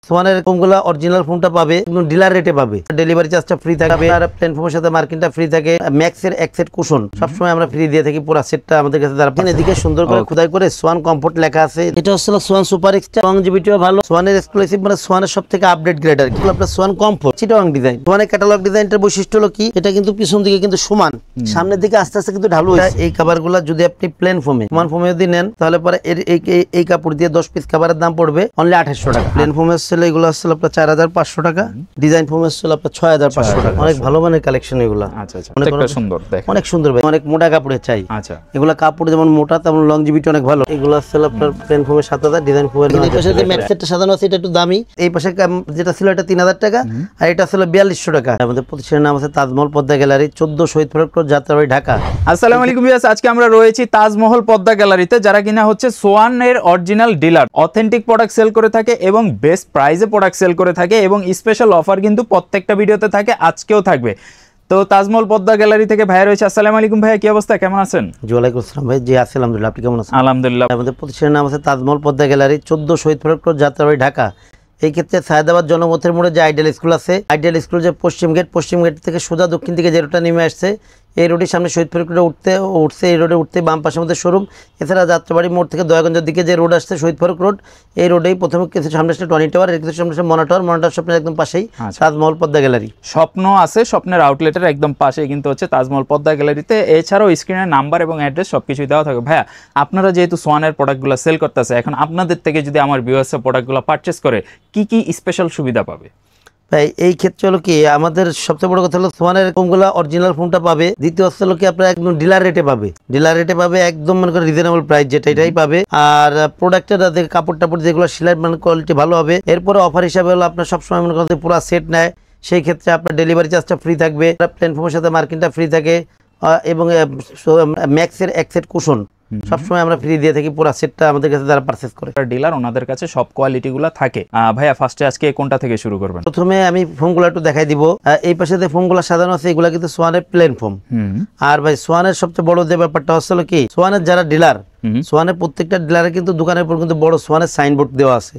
সোয়ানের ফোমগুলো original ফোমটা পাবে dealer রেটে পাবে, ডেলিভারি চার্জটা ফ্রি থাকবে আর প্লেন ফোমের সাথে মার্কিনটা ফ্রি থাকে। ম্যাক্সের এক সেট কুশন সবসময় আমরা ফ্রি দিয়ে থাকি, পুরো সেটটা আমাদের কাছে তারা পাবেন। এদিকে সুন্দর করে খোদাই করে সোয়ান কমফোর্ট লেখা আছে। এটা হচ্ছে সোয়ান সুপার এক্সট্রা, লংজিভিটিও ভালো, সোয়ানের এক্সক্লুসিভ মানে সোয়ানের সবথেকে আপডেট গ্রেড আর কি। আপনার সোয়ান কমফোর্ট চিটাগাং ডিজাইন। সোয়ানের ক্যাটালগ ডিজাইনটার বৈশিষ্ট্য হলো কি, এটা কিন্তু পিছন দিকে কিন্তু সমান, সামনের দিকে আস্তে আস্তে কিন্তু ঢালু হয়েছে। এই কভারগুলো যদি আপনি প্লেন ফোমে সমান ফোমে যদি নেন তাহলে পরে এই কাপড় দিয়ে 10 পিস কভারের দাম পড়বে অনলি 2800 টাকা। প্লেন ফোমের ছিল এগুলো আসলে আপনার 4500 টাকা, ডিজাইন ফোমের ছিল আপনার 6500 টাকা। অনেক ভালো মানের কালেকশন এগুলো। আচ্ছা আচ্ছা, অনেক সুন্দর, দেখেন অনেক সুন্দর ভাই, অনেক মোটা কাপড়ে চাই। আচ্ছা, এগুলো কাপড় যেমন মোটা তেমন লংজিভিটি অনেক ভালো। এগুলো আসলে আপনার প্লেন ফোমের 7000, ডিজাইন ফোমের। এই পাশে যে ম্যাক্স সেটটা সাজানো আছে এটা একটু দামি। এই পাশে যেটা ছিল এটা 3000 টাকা আর এটা ছিল 4200 টাকা। আমাদের প্রতিষ্ঠানের নাম আছে তাজমহল পদ্মা গ্যালারি, 14 শহীদ ফরক রোড, যাত্রাবাড়ি, ঢাকা। আসসালামু আলাইকুম ভিউয়ার্স, আজকে আমরা রয়েছি তাজমহল পদ্মা গ্যালারিতে, যারা কিনা হচ্ছে সোয়ানের original dealer, authentic product sale করে থাকে এবং বেস্ট প্রাইসে প্রোডাক্ট সেল করে থাকে এবং স্পেশাল অফার কিন্তু প্রত্যেকটা ভিডিওতে থাকে, আজকেও থাকবে। তো তাজমহল পদ্মা গ্যালারি থেকে ভাইয়া রয়েছে। আসসালামু আলাইকুম ভাইয়া, কি অবস্থা, কেমন আছেন? ওয়ালাইকুম আসসালাম ভাই, জি আছি আলহামদুলিল্লাহ, আপনি কেমন আছেন? আলহামদুলিল্লাহ। আমাদের প্রতিষ্ঠানের নাম আছে তাজমহল পদ্মা গ্যালারি, 14 শহীদ ফরক রোড, যাত্রাবাড়ি, ঢাকা। এই ক্ষেত্রে সায়দাবাদ জনমতের মোড়ে যে আইডিয়াল স্কুল আছে, আইডিয়াল স্কুল যে পশ্চিম গেট থেকে সোজা দক্ষিণ দিকে যে রোডটা নেমে আসছে, এই রোডের সামনে শহীদ ফরক রোডে উঠছে, এই রোডে উঠতে বাম পাশের মধ্যে শোরুম। এছাড়া যাত্রাবাড়ি মোড় থেকে দয়াগঞ্জের দিকে যে রোড আসছে শহীদ ফরক রোড, এই রোডেই প্রথমে কিছু সামনে আসছে টনি টাওয়ার, এর কিছু সামনে আসছে মনা টাওয়ার, মনা টাওয়ার স্বপ্নের একদম পাশেই তাজমহল পদ্মা গ্যালারি। স্বপ্ন আছে, স্বপ্নের আউটলেটের একদম পাশেই কিন্তু হচ্ছে তাজমহল পদ্মা গ্যালারিতে। এছাড়াও স্ক্রিনের নাম্বার এবং অ্যাড্রেস সবকিছুই দেওয়া থাকে। ভাইয়া, আপনারা যেহেতু সোয়ানের প্রোডাক্টগুলো সেল করতেছে, এখন আপনাদের থেকে যদি আমার ভিউয়ার্সরা প্রোডাক্টগুলো পারচেস করে কি কি স্পেশাল সুবিধা পাবে? ভাই এই ক্ষেত্রে হলো কি, আমাদের সবচেয়ে বড় কথা হলো সোয়ানের ফোমগুলো অরিজিনাল ফোমটা পাবে। দ্বিতীয় হচ্ছে হলো কি, আপনার একদম ডিলার রেটে পাবে, ডিলার রেটে পাবে একদম মনে করেন রিজনেবল প্রাইস যেটা, এটাই পাবে। আর প্রোডাক্টের কাপড় টাপড় যেগুলো সেলাই মানে কোয়ালিটি ভালো হবে। এরপরে অফার হিসাবে হলো আপনার সবসময় মনে করেন পুরো সেট নেয়, সেই ক্ষেত্রে আপনার ডেলিভারি চার্জটা ফ্রি থাকবে, প্লেন ফোমের সাথে মার্কিনটা ফ্রি থাকে এবং ম্যাক্সের এক সেট কুশন সবসময় আমরা ফ্রি দিয়ে থাকি, পুরো সেটটা আমাদের কাছে যারা পারচেজ করে ডিলার, ওনাদের কাছে সব কোয়ালিটিগুলো থাকে। ভাইয়া ফার্স্টে আজকে কোনটা থেকে শুরু করবেন? প্রথমে আমি ফোমগুলো একটু দেখাই দিব। এই পাশে যে ফোমগুলো সাজানো আছে এগুলা কিন্তু সোয়ানের প্লেন ফোম। আর ভাই সোয়ানের সবচেয়ে বড় যে ব্যাপারটা হচ্ছে কি, সোয়ানের যারা ডিলার, সোয়ানের প্রত্যেকটা ডিলারে কিন্তু দোকানের উপর কিন্তু বড় সোয়ানের সাইনবোর্ড দেওয়া আছে।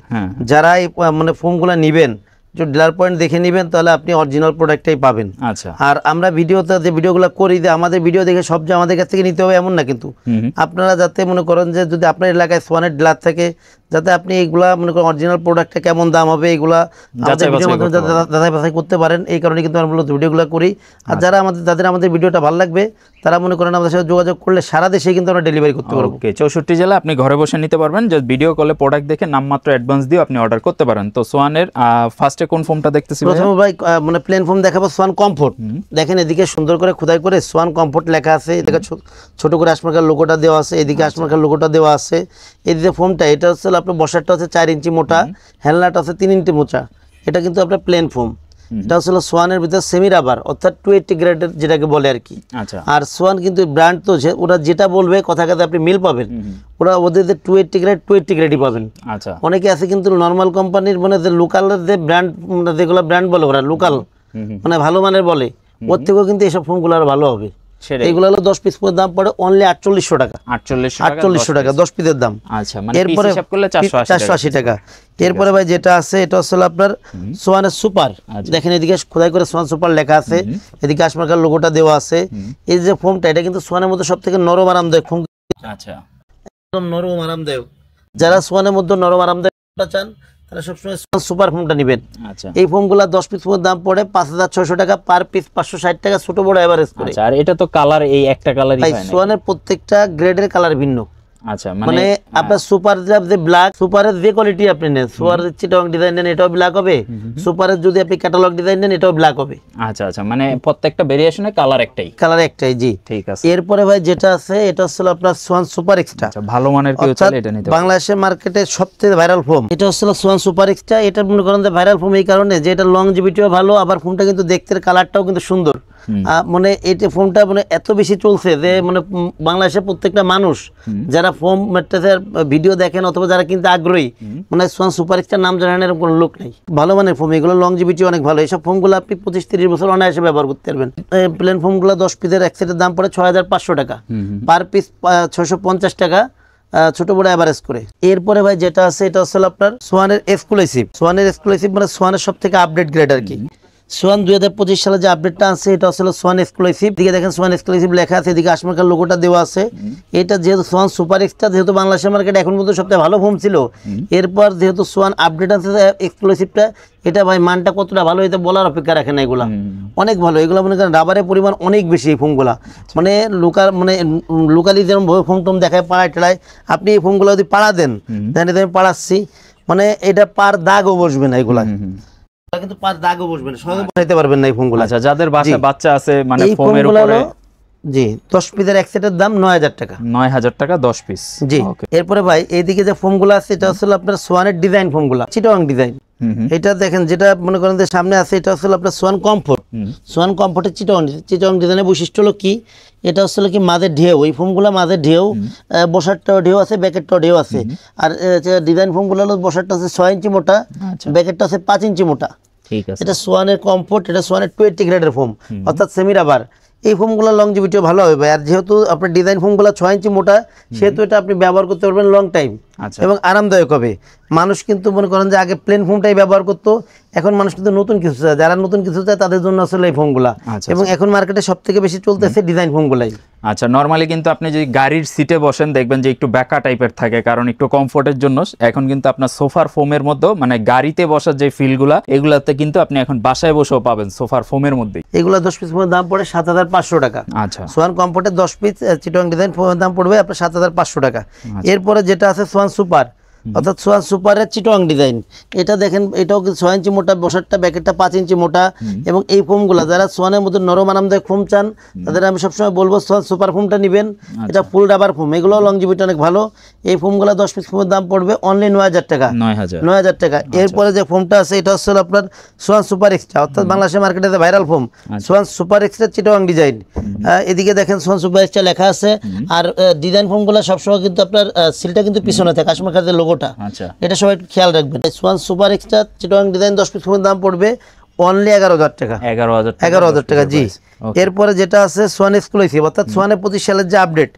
যারা এই মানে ফোমগুলো নিবেন, ডিলার পয়েন্ট দেখে নেবেন, তাহলে আপনি অরিজিনাল প্রোডাক্টটাই পাবেন। আচ্ছা, আর আমরা ভিডিওতে যে ভিডিওগুলো করি, যে আমাদের ভিডিও দেখে সব যে আমাদের কাছ থেকে নিতে হবে এমন না, কিন্তু আপনারা যাতে মনে করেন যে যদি আপনার এলাকায় সোয়ানের ডিলার থাকে, যাতে আপনি এইগুলা মনে করেন অরিজিনাল প্রোডাক্টটা কেমন দাম হবে এগুলা যাচাই বাছাই করতে পারেন। এই কারণে কিন্তু আমরা মূলত ভিডিওগুলো করি। আর যারা যাদের আমাদের ভিডিওটা ভালো লাগবে তারা মনে করেন আমাদের সাথে যোগাযোগ করলে সারা দেশে কিন্তু আমরা ডেলিভারি করতে পারবো। 64 জেলা আপনি ঘরে বসে নিতে পারবেন, জাস্ট ভিডিও কলে প্রোডাক্ট দেখে নামমাত্র অ্যাডভান্স দিয়ে আপনি অর্ডার করতে পারেন। তো সোয়ানের ফার্স্টে কোন ফোমটা দেখতেছি? প্রথমে ভাই মানে প্লেন ফোম দেখাবো, সোয়ান কমফোর্ট। দেখেন এদিকে সুন্দর করে খোদাই করে সোয়ান কমফোর্ট লেখা আছে, এদিকে ছোট করে আশমার্কার লোগোটা দেওয়া আছে, এদিকে আশমার্কার লোগোটা দেওয়া আছে। এদিকে ফোমটা এটা হচ্ছে আপনার বসারটা হচ্ছে 4 ইঞ্চি মোটা, হেলনাটা আছে 3 ইঞ্চি মোটা। এটা কিন্তু আপনার প্লেন ফোম। এটা হচ্ছে সোয়ানের ভিতরে সেমি রাবার, অর্থাৎ 280 গ্রেডের যেটাকে বলে আর কি। আর সোয়ান কিন্তু ব্র্যান্ড তো ওরা যেটা বলবে কথা কথা আপনি মিল পাবেন, ওরা ওদের 280 গ্রেডই পাবেন। আচ্ছা, অনেকে আছে কিন্তু নর্মাল কোম্পানির মানে যে লোকালের যে ব্র্যান্ড, যেগুলো ব্র্যান্ড বলে ওরা লোকাল মানে ভালো মানের বলে, ওর থেকেও কিন্তু এইসব ফোমগুলো আর ভালো হবে। এইগুলো হলো 10 পিস করে দাম পড়ে অনলি 4800 টাকা। 4800 টাকা 10 পিসের দাম। আচ্ছা, মানে এরপরে 480 টাকা। এরপরে ভাই যেটা আছে এটা হচ্ছে আপনার সোয়ানের সুপার। দেখেন এদিকে খোদাই করে সোয়ান সুপার লেখা আছে, এদিকে আশমার্কার লোগোটা দেওয়া আছে। এই যে ফোমটা, এটা কিন্তু সোয়ানের মধ্যে সবথেকে নরম আরামদায়ক ফোম। আচ্ছা, একদম নরম আরামদায়ক। যারা সোয়ানের মধ্যে নরম আরামদায়ক চান তারা সবসময় সুপার ফোমটা নেবেন। আচ্ছা, এই ফোমগুলা 10 পিস করে দাম পড়ে 5600 টাকা পার পিস, 560 টাকা ছোট বড় এভারেজ করে। আচ্ছা, আর এটা তো কালার এই একটা কালারই হয় না, সোয়ানের প্রত্যেকটা গ্রেডের কালার ভিন্ন। আচ্ছা, মানে আপনার সুপার যে ব্ল্যাক, সুপারের যে কোয়ালিটি আপনি নেন, সুপারের চিটাগাং ডিজাইন নেন এটাও ব্ল্যাক হবে, সুপারের যদি আপনি ক্যাটালগ ডিজাইন নেন এটাও ব্ল্যাক হবে। আচ্ছা আচ্ছা, মানে প্রত্যেকটা ভেরিয়েশনে কালার একটাই। জি ঠিক আছে। এরপরে ভাই যেটা আছে এটা হচ্ছে আপনার সোয়ান সুপার এক্সট্রা। আচ্ছা, ভালো মানের কেউ চাইলে এটা নিতে পারে। বাংলাদেশের মার্কেটে সবচেয়ে ভাইরাল ফোম এটা হচ্ছে সোয়ান সুপার এক্সট্রা। এটা মনে করেন যে ভাইরাল ফোম এই কারণে যে এটা লংজিভিটিও ভালো, আবার ফোনটা কিন্তু দেখতে কালারটাও কিন্তু সুন্দর। মানে এটা ফোনটা মানে এত বেশি চলছে যে মানে বাংলাদেশের প্রত্যেকটা মানুষ যারা ফোম ম্যাট্রেসের ভিডিও দেখেন অথবা যারা কিন্তু আগ্রহী, মানে সোয়ান সুপার এক্সট্রা নাম জানেন এরকম কোনো লোক নেই। ভালো মানের ফোম, এগুলো লংজিভিটি অনেক ভালো। এইসব ফোমগুলো আপনি 25-30 বছর অনায়াসে ব্যবহার করতে পারবেন। প্লেন ফোমগুলো 10 পিসের এক সেটের দাম পড়ে 6500 টাকা, পার পিস 650 টাকা। ছোট বড় এভারেজ করে। এরপরে ভাই যেটা আছে এটা হচ্ছে আপনার সোয়ানের এক্সক্লুসিভ। সোয়ানের এক্সক্লুসিভ মানে সোয়ানের সব থেকে আপডেট গ্রেড আর কি। সোয়ান 2025 সালে যে আপডেটটা আছে এটা হচ্ছে সোয়ান এক্সক্লুসিভ। দিকে দেখেন সোয়ান এক্সক্লুসিভ লেখা আছে, এদিকে আশমার্কার লোগোটা দেওয়া আছে। এটা যেহেতু সোয়ান সুপার এক্সট্রা, যেহেতু বাংলাদেশের মার্কেটে এখন পর্যন্ত সবথেকে ভালো ফোম ছিল, এরপর যেহেতু সোয়ান আপডেট আছে এক্সক্লুসিভটা, এটা ভাই মানটা কতটা ভালো এটা বলার অপেক্ষা রাখে না। এগুলা অনেক ভালো, এগুলো মনে করেন রাবারের পরিমাণ অনেক বেশি এই ফোমগুলা। মানে লোকালি যেমন ফোম টোম দেখায় পাড়ায় টেড়ায়, আপনি এই ফোমগুলো যদি পাড়া দেন, আমি পাড়াচ্ছি, মানে এটা পার দাগও বসবে না। এগুলা কিন্তু পার দাগও বসবে না, সহজে বানাইতে পারবেন না এই ফোমগুলো। আচ্ছা, যাদের বাসায় বাচ্চা আছে মানে ফোমের উপরে, জি 10 পিসের এক সেটের দাম 9000 টাকা। 9000 টাকা 10 পিস। জি। এরপরে ভাই এইদিকে যে ফোমগুলো আছে এটা আসলে আপনার সোয়ানের ডিজাইন ফোমগুলো, চিটাগাং ডিজাইন। এটা দেখেন যেটা মনে করেন যে সামনে আছে এটা আসলে আপনার সোয়ান কমফোর্ট। সোয়ান কমফোর্টের চিটাগাং ডিজাইনের বৈশিষ্ট্য হলো কি, এটা আসলে কি মাঝের ঢেউ, এই ফোমগুলো মাঝের ঢেউ, বসারটাও ঢেউ আছে, ব্যাকেটটাও ঢেউ আছে। আর ডিজাইন ফোমগুলো হলো বসারটা আছে 6 ইঞ্চি মোটা, ব্যাকেটটা আছে 5 ইঞ্চি মোটা। ঠিক আছে। এটা সোয়ানের কমফোর্ট, এটা সোয়ানের 20 গ্রেডের ফোম, অর্থাৎ সেমি রাবার। এই ফোমগুলো লংজিভিটিও ভালো হবে। আর যেহেতু আপনার ডিজাইন ফোমগুলো 6 ইঞ্চি মোটা, সেহেতু এটা আপনি ব্যবহার করতে পারবেন লং টাইম এবং আরামদায়ক হবে। মানুষ কিন্তু মনে করেন যে আগে প্লেন ফোমটাই ব্যবহার করতো, এখন মানুষ কিন্তু নতুন কিছু চায়। যারা নতুন কিছু চায় তাদের জন্য আসলে এই ফোমগুলা। এবং এখন মার্কেটে সব থেকে বেশি চলতেছে ডিজাইন ফোমগুলাই। আচ্ছা, নরমালি কিন্তু আপনি যদি গাড়ির সিটে বসেন দেখবেন যে একটু ব্যাকা টাইপের থাকে, কারণ একটু কমফোর্টের জন্য। এখন কিন্তু আপনার সোফার ফোমের মধ্যে মানে গাড়িতে বসার যে ফিলগুলা, এগুলাতে কিন্তু আপনি এখন বাসায় বসেও পাবেন সোফার ফোমের মধ্যে। এগুলা 10 পিস দাম পড়ে 7500 টাকা। আচ্ছা, সোয়ান কমফোর্টের 10 পিস চিটাগাং ডিজাইন ফোমের দাম পড়বে আপনার 7500 টাকা। এরপরে যেটা আছে সোয়ান সুপার, অর্থাৎ সোয়ান সুপারের চিটাগাং ডিজাইন। এটা দেখেন, এটাও 6 ইঞ্চি মোটা, বসারটা ব্যাকেটটা 5 ইঞ্চি মোটা। এবং এই ফোমগুলো যারা সোয়ানের মধ্যে নরম আরামদায়ক ফোম চান, তাদের আমি সবসময় বলবো সোয়ান সুপার ফোমটা নেবেন। এটা ফুল রাবার ফোম, এগুলো লংজিভিটি অনেক ভালো। এই ফোমগুলো 10 পিস ফোমের দাম পড়বে অনলি 9000 টাকা। 9000 টাকা। এরপরে যে ফোমটা আছে এটা হচ্ছে আপনার সোয়ান সুপার এক্সট্রা, অর্থাৎ বাংলাদেশের মার্কেটে viral foam Schwann super extra Chittagong design. এদিকে দেখেন সোয়ান সুপার এক্সট্রা লেখা আছে। আর ডিজাইন ফোমগুলো সবসময় কিন্তু আপনার সিলটা কিন্তু পিছনে থাকে, কাশ্মীর লোগোটা। এটা সবাই খেয়াল রাখবেন। Swan super extra Chittagong design 10 piece ফোমের দাম পড়বে অনলি 11000 টাকা। 11000 টাকা। জি। এরপরে যেটা আছে সোয়ান এক্সক্লুসিভ, অর্থাৎ সোয়ানের 25 সালের যে আপডেট,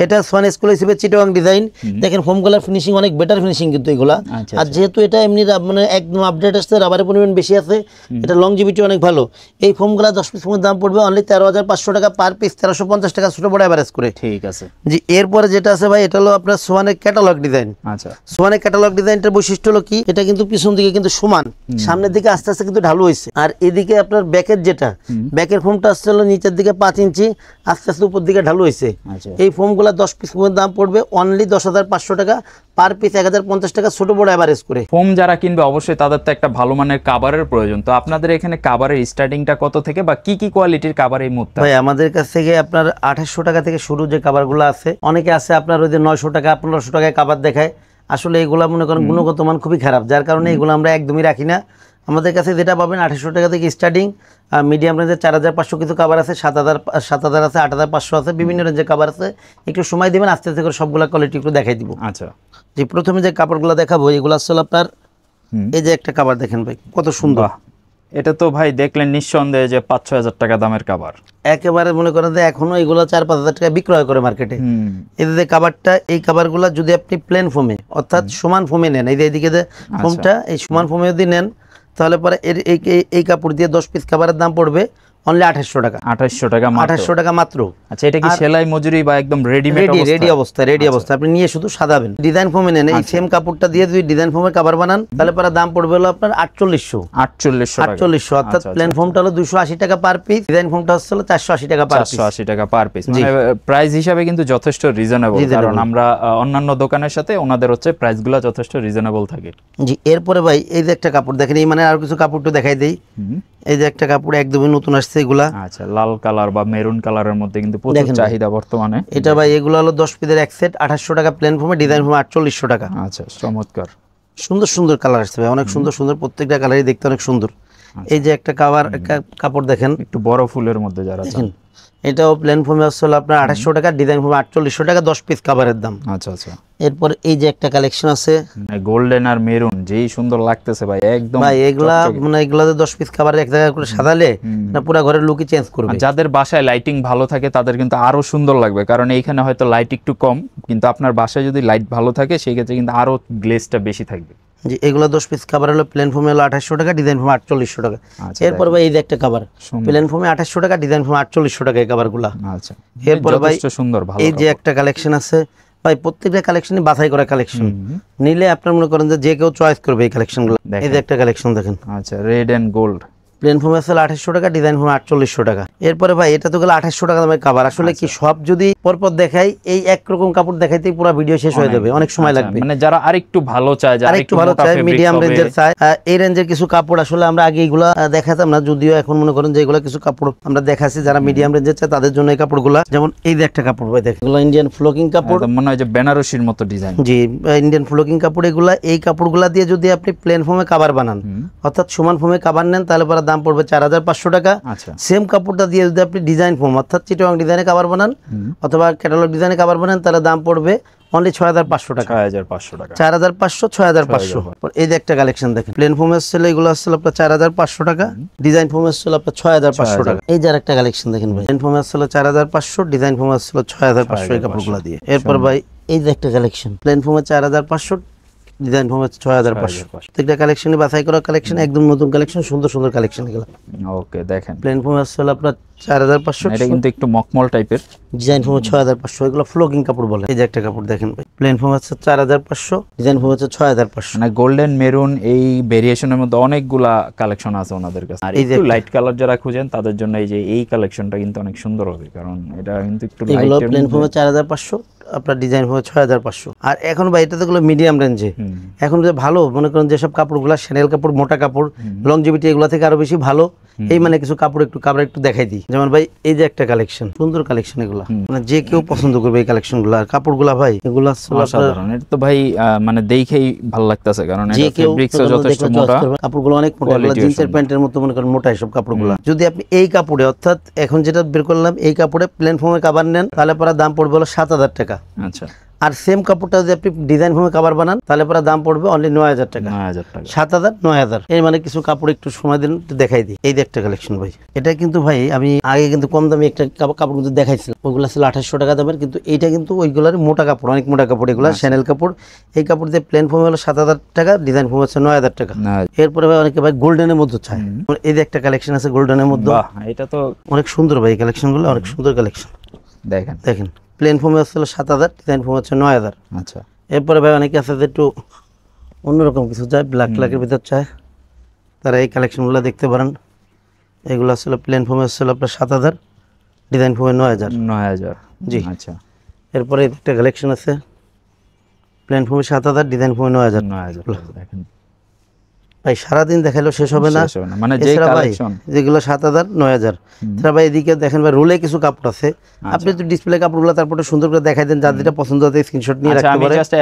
এটা সোয়ান এক্সক্লুসিভের চিটাগাং ডিজাইন। দেখেন ফোমগুলোর ফিনিশিং অনেক বেটার ফিনিশিং কিন্তু এগুলা। আর যেহেতু এটা এমনি মানে একদম আপডেট আসছে, রাবারের পরিমাণ বেশি আছে, এটা লংজিভিটি অনেক ভালো। এই ফোমগুলো 10 পিস ফোমের দাম পড়বে অনলি 13500 টাকা পার পিস, 1350 টাকা ছোট বড় এভারেজ করে। ঠিক আছে। জি। এরপরে যেটা আছে ভাই, এটা হলো আপনার সোয়ানের ক্যাটালগ ডিজাইন। আচ্ছা, সোয়ানের ক্যাটালগ ডিজাইনটার বৈশিষ্ট্য হলো কি, এটা কিন্তু পিছন দিকে কিন্তু সমান, সামনের দিকে আস্তে আস্তে কিন্তু ঢালু হয়েছে। আর এদিকে আপনার ব্যাকের যেটা, ব্যাকের ফোমটা আসছে হলো নিচের দিকে 5 ইঞ্চি, আস্তে আস্তে উপর দিকে ঢালু হয়েছে। এই ফোমগুলো 10 পিস ফোমের দাম পড়বে অনলি 10500 টাকা পার পিস, 1050 টাকা ছোট বড় এভারেজ করে। ফোম যারা কিনবে অবশ্যই তাদের তো একটা ভালো মানের কাভারের প্রয়োজন। তো আপনাদের এখানে কাভারের স্টার্টিংটা কত থেকে বা কি কি কোয়ালিটির কাভার এই মুহূর্তে? ভাই আমাদের কাছ থেকে আপনার 2800 টাকা থেকে শুরু যে কাভারগুলো আছে। অনেকে আছে আপনার ওই যে 900 টাকা 1500 টাকায় কাভার দেখায়। আসলে এগুলা মনে করেন গুণগত মান খুবই খারাপ, যার কারণে এগুলো আমরা একদমই রাখি না। আমাদের কাছে যেটা পাবেন 2800 টাকা থেকে স্টার্টিং। মিডিয়াম রেঞ্জের 4500 কিছু কাভার আছে, 7000 আছে, 8500 আছে, বিভিন্ন রেঞ্জের কাভার আছে। একটু সময় দিবেন, আস্তে আস্তে করে সবগুলা কোয়ালিটি একটু দেখাই দিব। আচ্ছা, যে প্রথমে যে কাপড়গুলো দেখাবো এগুলো আসলে আপনার এই যে একটা কাভার দেখেন ভাই কত সুন্দর। এটা তো ভাই দেখলেন নিঃসন্দেহে যে 5-6000 টাকা দামের কাভার। একেবারে মনে করেন যে এখনো এগুলো 4-5000 টাকা বিক্রয় করে মার্কেটে। এই যে কাভারটা, এই কাভারগুলো যদি আপনি প্লেন ফোমে অর্থাৎ সমান ফোমে নেন, এই যে এইদিকে যে ফোমটা, এই সমান ফোমে যদি নেন, তাহলে পরে এই কাপড় দিয়ে 10 পিস কাভারের দাম পড়বে অনলি 2800 টাকা। 2800 টাকা, 2800 টাকা মাত্র। আচ্ছা, এটা কি সেলাই মজুরি বা একদম রেডিমেড অবস্থা? রেডি অবস্থা, আপনি নিয়ে শুধু সাজাবেন। ডিজাইন ফোমে নেন, এই সেম কাপড়টা দিয়ে যদি ডিজাইন ফোমের কভার বানান, তাহলে পরে দাম পড়বে হলো আপনার 4800। অর্থাৎ প্লেন ফোমটা হলো 280 টাকা পার পিস, ডিজাইন ফোমটা হচ্ছে 480 টাকা পার পিস। 480 টাকা পার পিস, মানে প্রাইস হিসাবে কিন্তু যথেষ্ট রিজনেবল, কারণ আমরা অন্যান্য দোকানের সাথে ওনাদের হচ্ছে প্রাইসগুলো যথেষ্ট রিজনেবল থাকে। জি। এরপরে ভাই এই যে একটা কাপড় দেখেন, এই মানে আর কিছু কাপড় তো দেখাই দেই। এই যে একটা কাপড় একদমই নতুন আসছে এগুলা। আচ্ছা, লাল কালার বা মেরুন কালারের মধ্যে কিন্তু প্রচুর চাহিদা বর্তমানে। এটা ভাই এগুলো হলো 10 পিসের এক সেট, 2800 টাকা প্লেন ফোমে, ডিজাইন ফোমে 4800 টাকা। আচ্ছা, চমৎকার, সুন্দর সুন্দর কালার আসছে ভাই, অনেক সুন্দর সুন্দর, প্রত্যেকটা কালারই দেখতে অনেক সুন্দর। এই যে একটা কাপড় দেখেন, একটু বড় ফুলের মধ্যে যারা চান, এটাও প্লেন ফোমে আসলে আপনার 2800 টাকা, ডিজাইন ফোমে 4800 টাকা, 10 পিস কাভারের দাম। আচ্ছা আচ্ছা, এরপর এই যে একটা কালেকশন আছে গোল্ডেন আর মেরুন, যেই সুন্দর লাগতেছে ভাই একদম ভাই, এগুলা চকচকে। মানে এগুলাতে 10 পিস খাবার এক জায়গায় করে সাজালে না পুরো ঘরের লুকই চেঞ্জ করবে। আর যাদের বাসায় লাইটিং ভালো থাকে তাদের কিন্তু আরো সুন্দর লাগবে, কারণ এইখানে হয়তো লাইট একটু কম, কিন্তু আপনার বাসায় যদি লাইট ভালো থাকে সেই ক্ষেত্রে কিন্তু আরো গ্লেজটা বেশি থাকবে। জি, এগুলা 10 পিস খাবার হলো প্লেন ফোমে হলো 2800 টাকা, ডিজাইন ফোমে 4800 টাকা। আচ্ছা, এরপর ভাই এই যে একটা খাবার সুন্দর। প্লেন ফোমে 2800 টাকা, ডিজাইন ফোমে 4800 টাকা এই খাবারগুলা। আচ্ছা, এরপর ভাই যথেষ্ট সুন্দর, ভালো এই যে একটা কালেকশন আছে ভাই, প্রত্যেকটা কালেকশনই বাছাই করা কালেকশন, নিলে আপনার মনে করেন যে কেউ চয়েস করবে এই কালেকশনগুলো। এই যে একটা কালেকশন দেখেন, আচ্ছা, রেড এন্ড গোল্ড, প্লেন ফোমে আছে 2800 টাকা, ডিজাইন ফোমে 4800 টাকা। এরপরে ভাই এটা তো গেল 2800 টাকা দামের কাভার। আসলে কি সব যদি পরপর দেখাই, এই একরকম কাপড় দেখাইতেই পুরো ভিডিও শেষ হয়ে যাবে, অনেক সময় লাগবে। মানে যারা আরেকটু ভালো চায়, যারা আরেকটু ভালো চায়, মিডিয়াম রেঞ্জের চায়, এই রেঞ্জের কিছু কাপড় আসলে আমরা আগে এগুলা দেখাতাম না, যদিও এখন মনে করেন যে এগুলা কিছু কাপড় আমরা দেখাচ্ছি যারা মিডিয়াম রেঞ্জের চায় তাদের জন্য এই কাপড়গুলা। যেমন এই যে একটা কাপড় ভাই দেখেন, এগুলো ইন্ডিয়ান ফ্লোকিং কাপড়, মনে হয় যে বেনারসির মতো ডিজাইন। জি, ইন্ডিয়ান ফ্লোকিং কাপড় এগুলা। এই কাপড়গুলা দিয়ে যদি আপনি প্লেন ফোমে কাভার বানান, অর্থাৎ সমান ফোমে কাভার নেন, তাহলে পরে দাম পড়বে 4500 টাকা। আচ্ছা, সেম কাপড়টা দিয়ে যদি আপনি ডিজাইন ফোম অর্থাৎ চিটং ডিজাইনে কাভার বানান অথবা ক্যাটালগ ডিজাইনে কাভার বানান, তাহলে দাম পড়বে অনলি 6500 টাকা। 6500 টাকা, 4500, 6500। এই যে একটা কালেকশন দেখেন, প্লেন ফোমের ছিল এগুলো আসছিল আপনার 4500 টাকা, ডিজাইন ফোমের ছিল আপনার 6500 টাকা। এই যে একটা কালেকশন দেখেন ভাই, প্লেন ফোমের ছিল 4500, ডিজাইন ফোমের ছিল 6500 এই কাপড়গুলো দিয়ে। এরপর ভাই এই যে একটা কালেকশন, প্লেন ফোমের 4500, ডিজাইন ফোমের 6500। প্রত্যেকটা কালেকশনই বাছাই করা কালেকশন, একদম নতুন কালেকশন, সুন্দর সুন্দর কালেকশন এগুলো। ওকে, দেখেন প্লেন ফোমের ছিল আপনার 4500, এটা কিন্তু একটু মকমল টাইপের, ডিজাইন ফোমের 6500, এগুলো ফ্লোকিং কাপড় বলে। এই যে একটা কাপড় দেখেন ভাই, প্লেন ফোম হচ্ছে 4500, ডিজাইন ফোম হচ্ছে 6500। মানে গোল্ডেন মেরুন এই ভেরিয়েশনের মধ্যে অনেকগুলা কালেকশন আছে ওনাদের কাছে। আর এই যে একটু লাইট কালার যারা খুঁজেন তাদের জন্য এই যে এই কালেকশনটা কিন্তু অনেক সুন্দর হবে, কারণ এটা কিন্তু একটু এগুলো লাইটের প্লেন ফোমে 4500, আপনার ডিজাইন ফোমে 6500। আর এখন ভাই এটা তো গুলো মিডিয়াম রেঞ্জে, এখন যে ভালো মনে করেন যেসব কাপড়গুলো শ্যানেল কাপড়, মোটা কাপড়, লংজিভিটি এগুলো থেকে আরো বেশি ভালো, এই মানে কিছু কাপড় একটু কাপড় একটু দেখাই দিই। যেমন ভাই এই যে একটা কালেকশন, সুন্দর কালেকশন এগুলো, মানে যে কেউ পছন্দ করবে এই কালেকশন গুলো। আর কাপড়গুলো ভাই এগুলো অসাধারণ, এটা তো ভাই মানে দেখেই ভালো লাগতেছে, কারণ যে এটা কেউ ফেব্রিক্সও যথেষ্ট মোটা, কাপড়গুলো অনেক মোটা, এগুলো জিন্সের প্যান্টের মতো মনে করেন মোটা এইসব কাপড়গুলো। যদি আপনি এই কাপড়ে অর্থাৎ এখন যেটা বের করলাম এই কাপড়ে প্লেন ফোমে কাভার নেন, তাহলে পরে দাম পড়বে হলো 7000 টাকা। আচ্ছা, আর সেম কাপড়টা যদি আপনি ডিজাইন ফোমে কাভার বানান, তাহলে পরে দাম পড়বে অনলি 9000 টাকা। 9000 টাকা, 7000, 9000। এই মানে কিছু কাপড় একটু সময় দিন, একটু দেখাই দিই। এই যে একটা কালেকশন ভাই, এটা কিন্তু ভাই আমি আগে কিন্তু কম দামে একটা কাপড় কিন্তু দেখাইছিলাম, ওইগুলো ছিল 2800 টাকা দামের, কিন্তু এইটা কিন্তু ওইগুলোর মোটা কাপড়, অনেক মোটা কাপড় এগুলো, শ্যানেল কাপড়। এই কাপড় দিয়ে প্লেন ফোমে হলো 7000 টাকা, ডিজাইন ফোম হচ্ছে 9000 টাকা। এরপরে ভাই অনেকে ভাই গোল্ডেনের মধ্যে চায়, এই যে একটা কালেকশন আছে গোল্ডেনের মধ্যে, বাহ, এটা তো অনেক সুন্দর ভাই কালেকশনগুলো, অনেক সুন্দর কালেকশন। দেখেন দেখেন প্লেন ফোমে হচ্ছিল 7000, ডিজাইন ফোম হচ্ছে 9000। আচ্ছা, এরপরে ভাই অনেকে আছে যে একটু অন্যরকম কিছু চায়, ব্ল্যাক কালারের ভিতর চায়, তারা এই কালেকশনগুলো দেখতে পারেন। এগুলো আসলে প্লেন ফোমে আসছিল আপনার 7000, ডিজাইন ফোমে 9000। 9000, জি। আচ্ছা, এরপরে একটা কালেকশন আছে প্লেন ফোমে 7000, ডিজাইন ফোমে 9000। 9000, দেখেন ভাই সারাদিন দেখাইলেও শেষ হবে না, শেষ হবে না। মানে যে এছাড়া ভাই কালেকশন যেগুলো 7000, 9000। তাছাড়া ভাই এদিকে দেখেন ভাই রোলে কিছু কাপড় আছে, আপনি তো ডিসপ্লে কাপড়গুলো তারপরে সুন্দর করে দেখাই দেন, যার যেটা পছন্দ হয় স্ক্রিনশট নিয়ে আচ্ছা, রাখতে আমি পারেন। জাস্ট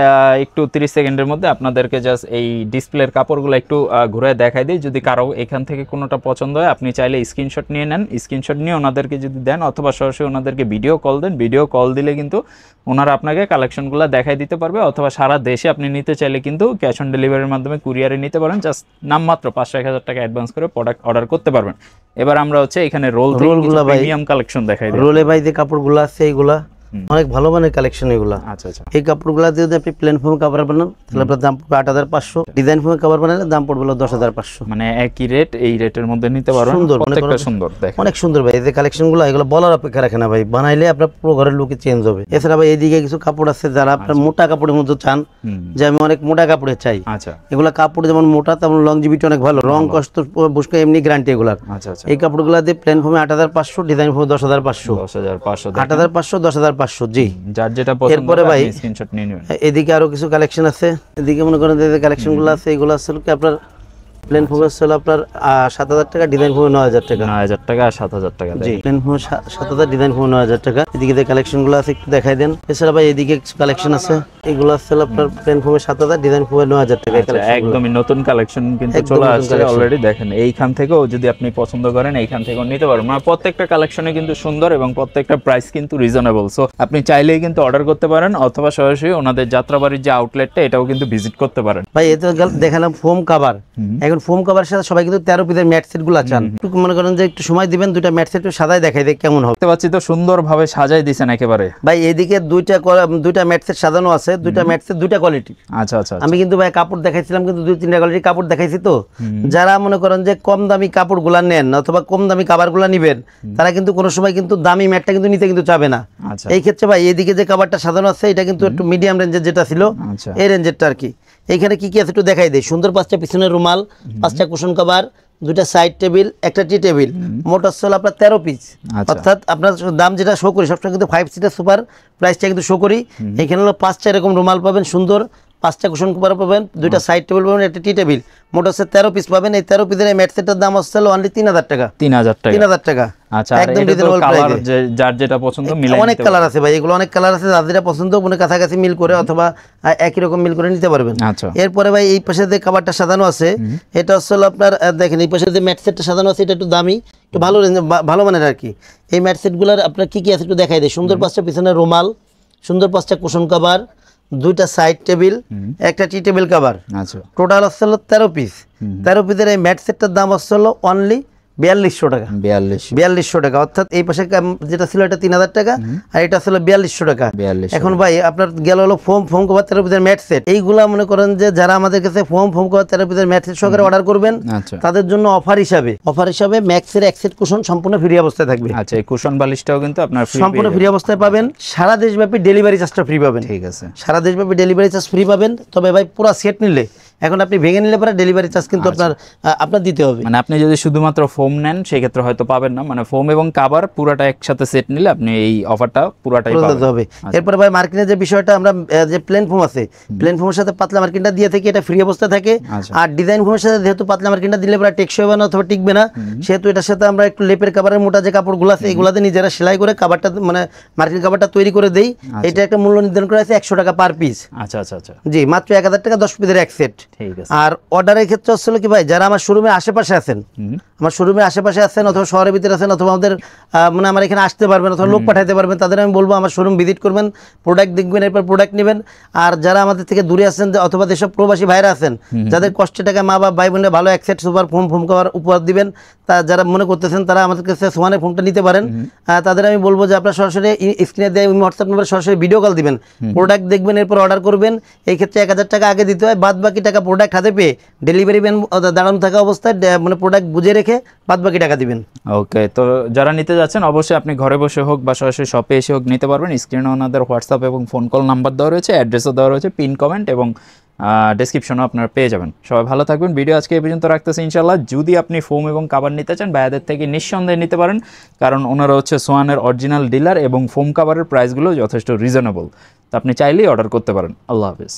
একটু 30 সেকেন্ডের মধ্যে আপনাদেরকে জাস্ট এই ডিসপ্লের কাপড়গুলো একটু ঘুরে দেখাই দিই। যদি কারো এখান থেকে কোনোটা পছন্দ হয় আপনি চাইলে স্ক্রিনশট নিয়ে নেন, স্ক্রিনশট নিয়ে ওনাদেরকে যদি দেন অথবা সরাসরি ওনাদেরকে ভিডিও কল দেন, ভিডিও কল দিলে কিন্তু ওনারা আপনাকে কালেকশনগুলো দেখাই দিতে পারবে। অথবা সারা দেশে আপনি নিতে চাইলে কিন্তু ক্যাশ অন ডেলিভারির মাধ্যমে কুরিয়ারে নিতে পারেন, জাস্ট নামমাত্র 500-1000 টাকা অ্যাডভান্স করে প্রোডাক্ট অর্ডার করতে পারবেন। এবার আমরা হচ্ছে এখানে রোলগুলো প্রিমিয়াম কালেকশন দেখাই দিই। রোলে ভাই যে কাপড়গুলো আছে এইগুলা অনেক ভালো মানের কালেকশন এগুলা। আচ্ছা আচ্ছা, এই কাপড়গুলো দিয়ে যদি আপনি প্লেন ফোম কভার বানান তাহলে আপনার দাম পড়বে 8500, ডিজাইন ফোম কভার বানালে দাম পড়বে 10500। মানে একই রেট, এই রেটের মধ্যে নিতে পারবেন। সুন্দর, প্রত্যেকটা সুন্দর, দেখেন অনেক সুন্দর ভাই। এই যে কালেকশনগুলো এগুলো বলার অপেক্ষা রাখে না ভাই, বানাইলে আপনার পুরো ঘরের লুকই চেঞ্জ হবে। এছাড়া ভাই এইদিকে কিছু কাপড় আছে যারা আপনার মোটা কাপড়ের মধ্যে চান, যে আমি অনেক মোটা কাপড়ে চাই, আচ্ছা, এগুলা কাপড় যেমন মোটা তেমন লংজিভিটি অনেক ভালো, রং কষ্ট বুঝকে এমনি গ্যারান্টি এগুলার। আচ্ছা আচ্ছা, এই কাপড়গুলো দিয়ে প্লেন ফোমে 8500, ডিজাইন ফোমে 10500। 10500, 8500, 10500। জি, যার যেটা পছন্দ এরপরে হয় ভাই আপনি স্ক্রিনশট নিয়ে নেবেন। এদিকে আরো কিছু কালেকশন আছে, এদিকে মনে করেন যে কালেকশনগুলো আছে এগুলো আসলে কি আপনার প্লেন ফোম হচ্ছে আপনার 7,000 টাকা, ডিজাইন ফোমে 9,000 টাকা। 9,000 টাকা আর 7,000 টাকা। জি, প্লেন ফোমে 7,000, ডিজাইন ফোমে 9,000 টাকা। এদিকে যে কালেকশনগুলো আছে একটু দেখাই দেন। এছাড়া ভাই এদিকে কিছু কালেকশন আছে, এগুলো আছে আপনার প্লেন ফোমে 7,000, ডিজাইন ফোমে 9,000 টাকা। একদমই নতুন কালেকশন কিন্তু চলে আসছে অলরেডি। দেখেন এইখান থেকেও যদি আপনি পছন্দ করেন এইখান থেকেও নিতে পারবেন। মানে প্রত্যেকটা কালেকশনে কিন্তু সুন্দর এবং প্রত্যেকটা প্রাইস কিন্তু রিজনেবল। সো আপনি চাইলেই কিন্তু অর্ডার করতে পারেন অথবা সরাসরি ওনাদের যাত্রাবাড়ির যে আউটলেটটা এটাও কিন্তু ভিজিট করতে পারেন। ভাই এতে দেখালাম ফোম কভার। এখন ফোম কভারের সাথে সবাই কিন্তু 13 পিসের ম্যাট সেট গুলো চান। একটু মনে করেন যে একটু সময় দিবেন, দুইটা ম্যাট সেট সাদাই দেখাই দেখ কেমন হবে। দেখতে পাচ্ছি তো সুন্দরভাবে সাজাই দিয়েছেন একেবারে। ভাই এদিকে দুইটা ম্যাট সেট সাজানো আছে, দুইটা ম্যাট সেট দুইটা কোয়ালিটি। আচ্ছা আচ্ছা। আমি কিন্তু ভাই কাপড় দেখাইছিলাম কিন্তু 2-3টা কোয়ালিটির কাপড় দেখাইছি। তো যারা মনে করেন যে কম দামি কাপড়গুলা নেন অথবা কম দামি কাভারগুলা নেবেন, তারা কিন্তু কোনো সময় কিন্তু দামি ম্যাটটা কিন্তু নিতে কিন্তু চাবে না। এই ক্ষেত্রে ভাই এদিকে যে কাভারটা সাজানো আছে এটা কিন্তু একটু মিডিয়াম রেঞ্জের যেটা ছিল এই রেঞ্জেরটা আর কি। এইখানে কি কি আছে একটু দেখাই দেয়। সুন্দর 5টা পিছনের রুমাল, 5টা কুশন কভার, 2টা সাইড টেবিল, একটা টি টেবিল, মোট হচ্ছে আপনার 13 পিস। অর্থাৎ আপনার দাম যেটা শো করি সবসময় কিন্তু 5 সিটার সুপার প্রাইসটা কিন্তু শো করি। এখানে হলো 5টা এরকম রুমাল পাবেন সুন্দর, 5টা কুশন কভার পাবেন, 2টা সাইড টেবিল পাবেন, একটা টি টেবিল, মোট হচ্ছে 13 পিস পাবেন। এই 13 পিসের এই ম্যাট সেটের দাম হচ্ছে অনলি 3,000 টাকা। 3,000 টাকা। আচ্ছা, একদম রিজনেবল প্রাইসে। যার যেটা পছন্দ মিলাই অনেক কালার আছে ভাই, এগুলো অনেক কালার আছে, যার যেটা পছন্দ মনে কাছাকাছি মিল করে অথবা একই রকম মিল করে নিতে পারবেন। আচ্ছা। এরপরে ভাই এই পাশে যে কাভারটা সাজানো আছে এটা হচ্ছে আপনার দেখেন এই পাশে যে ম্যাট সেটটা সাজানো আছে এটা একটু দামি, একটু ভালো রেঞ্জ, ভালো মানের আর কি। এই ম্যাট সেটগুলোর আপনার কি কি আছে একটু দেখাই দেয়। সুন্দর 5টা পিছনে রুমাল, সুন্দর 5টা কুশন কভার, 2টা সাইড টেবিল, একটা টি টেবিল কভার। আচ্ছা, টোটাল হচ্ছে 13 পিস। 13 পিসের এই ম্যাট সেটটার দাম হচ্ছে অনলি 4200 টাকা। 4200 টাকা। অর্থাৎ এই পাশে যেটা ছিল এটা 3,000 টাকা আর এটা ছিল 4200 টাকা। এখন ভাই আপনার গেল হলো ফোম কভার 13 পিসের ম্যাট সেট। এইগুলা মনে করেন যে যারা আমাদের কাছে ফোম কভার 13 পিসের ম্যাট সেট সহকারে অর্ডার করবেন তাদের জন্য অফার হিসাবে ম্যাক্সের এক সেট কুশন সম্পূর্ণ ফ্রি অবস্থায় থাকবে। আচ্ছা, এই কুশন বালিশটাও কিন্তু আপনার সম্পূর্ণ ফ্রি অবস্থায় পাবেন। সারা দেশব্যাপী ডেলিভারি চার্জটা ফ্রি পাবেন। ঠিক আছে, সারা দেশব্যাপী ডেলিভারি চার্জ ফ্রি পাবেন। তবে ভাই পুরো সেট নিলে, এখন আপনি ভেঙে নিলে পরে ডেলিভারি চার্জ কিন্তু আপনার দিতে হবে। মানে আপনি যদি শুধুমাত্র ফোম নেন সেই ক্ষেত্রে হয়তো পাবেন না, মানে ফোম এবং কভার পুরোটা একসাথে সেট নিলে আপনি এই অফারটা পুরোটাই পাবেন। হবে। এরপরে ভাই মার্কিনের যে বিষয়টা আমরা যে প্লেন ফোম আছে, প্লেন ফোমের সাথে পাতলা মার্কিনটা দিয়ে থেকে এটা ফ্রি অবস্থা থাকে। আর ডিজাইন ফোমের সাথে যেহেতু পাতলা মার্কিনটা দিলে পরে টেকসই হবে না অথবা টিকবে না, সেহেতু এটার সাথে আমরা একটু লেপের কাভারের মোটা যে কাপড়গুলো আছে এগুলাতে নিজেরা সেলাই করে কাভারটা মানে মার্কিন কাভারটা তৈরি করে দেই। এটা একটা মূল্য নির্ধারণ করা আছে 100 টাকা পার পিস। আচ্ছা আচ্ছা আচ্ছা। জি, মাত্র 1000 টাকা 10 পিসের এক সেট। ঠিক আছে। আর অর্ডারের ক্ষেত্রে হচ্ছিল কি ভাই, যারা আমার শোরুমের আশেপাশে আছেন, আমার শোরুমের আশেপাশে আছেন অথবা শহরের ভিতরে আছেন অথবা আমাদের মানে আমার এখানে আসতে পারবেন অথবা লোক পাঠাইতে পারবেন, তাদের আমি বলবো আমার শোরুম ভিজিট করবেন, প্রোডাক্ট দেখবেন, এরপর প্রোডাক্ট নেবেন। আর যারা আমাদের থেকে দূরে আছেন অথবা যেসব প্রবাসী ভাইরা আছেন যাদের কষ্টের টাকা মা বাবা ভাই বোনের ভালো এক সেট সুপার ফোম কভার উপহার দিবেন, তা যারা মনে করতেছেন তারা আমাদের কাছে সোয়ানের ফোনটা নিতে পারেন। তাদের আমি বলবো যে আপনারা সরাসরি স্ক্রিনে দেয় হোয়াটসঅ্যাপ নাম্বারে সরাসরি ভিডিও কল দিবেন, প্রোডাক্ট দেখবেন, এরপর অর্ডার করবেন। এই ক্ষেত্রে 1000 টাকা আগে দিতে হয়, বাদ বাকি টাকা প্রোডাক্ট হাতে পেয়ে ডেলিভারি ম্যান দাঁড়ানো থাকা অবস্থায় মানে প্রোডাক্ট বুঝে রেখে বাদ বাকি টাকা দিবেন। ওকে, তো যারা নিতে যাচ্ছেন অবশ্যই আপনি ঘরে বসে হোক বা সরাসরি শপে এসে হোক নিতে পারবেন। স্ক্রিনে ওনাদের হোয়াটসঅ্যাপ এবং ফোন কল নাম্বার দেওয়া রয়েছে, অ্যাড্রেসও দেওয়া রয়েছে, পিন কমেন্ট এবং ডেসক্রিপশনও আপনারা পেয়ে যাবেন। সবাই ভালো থাকবেন। ভিডিও আজকে এই পর্যন্ত রাখতেছি ইনশাআল্লাহ। যদি আপনি ফোম এবং কাভার নিতে চান ভাইয়াদের থেকে নিঃসন্দেহে নিতে পারেন, কারণ ওনারা হচ্ছে সোয়ানের অরিজিনাল ডিলার এবং ফোম কাভারের প্রাইসগুলো যথেষ্ট রিজনেবল। তো আপনি চাইলেই অর্ডার করতে পারেন। আল্লাহ হাফেজ।